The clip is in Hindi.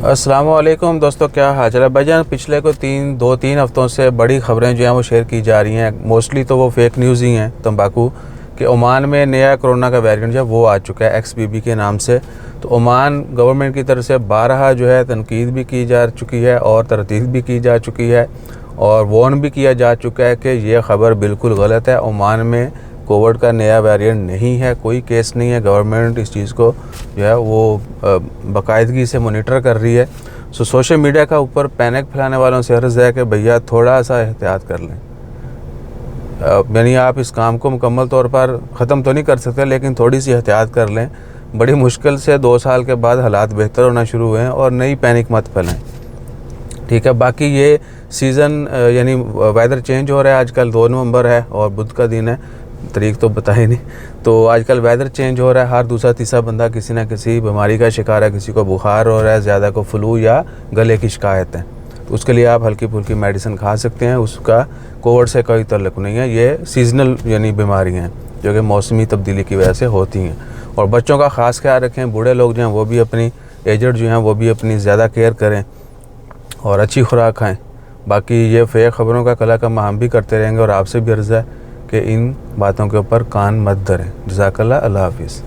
अस्सलाम वालेकुम दोस्तों, क्या हाल है भाईजान। पिछले को दो तीन हफ्तों से बड़ी खबरें जो हैं वो शेयर की जा रही हैं। मोस्टली तो वो फेक न्यूज़ ही हैं तंबाकू कि ओमान में नया कोरोना का वेरिएंट जो है वो आ चुका है XBB के नाम से। तो ओमान गवर्नमेंट की तरफ से 12 जो है तनकीद भी की जा चुकी है और तरदीद भी की जा चुकी है और वार्न भी किया जा चुका है कि ये ख़बर बिल्कुल गलत है। ओमान में कोविड का नया वेरिएंट नहीं है, कोई केस नहीं है। गवर्नमेंट इस चीज़ को जो है वो बाकायदगी से मॉनिटर कर रही है। सोशल मीडिया का ऊपर पैनिक फैलाने वालों से अर्ज़ है कि भैया थोड़ा सा एहतियात कर लें। यानी आप इस काम को मुकम्मल तौर पर ख़त्म तो नहीं कर सकते, लेकिन थोड़ी सी एहतियात कर लें। बड़ी मुश्किल से 2 साल के बाद हालात बेहतर होना शुरू हुए हैं और नई पैनिक मत फैलाएं, ठीक है। बाकी ये सीज़न यानी वेदर चेंज हो रहा है। आजकल 2 नवंबर है और बुध का दिन है, तारीख तो बता ही नहीं। तो आजकल वेदर चेंज हो रहा है, हर दूसरा तीसरा बंदा किसी ना किसी बीमारी का शिकार है। किसी को बुखार हो रहा है, ज़्यादा को फ्लू या गले की शिकायत है, तो उसके लिए आप हल्की फुल्की मेडिसिन खा सकते हैं। उसका कोविड से कोई ताल्लुक नहीं है। ये सीजनल यानी बीमारियाँ हैं जो कि मौसमी तब्दीली की वजह से होती हैं। और बच्चों का ख़ास ख्याल रखें। बूढ़े लोग जो हैं वो भी अपनी एजड जो हैं वो भी अपनी ज़्यादा केयर करें और अच्छी खुराक खाएं। बाकी ये फेक ख़बरों का कला कम हम भी करते रहेंगे और आपसे भी अर्ज़ है कि इन बातों के ऊपर कान मत धरें। जज़ाकल्लाह, अल्लाह हाफ़िज़।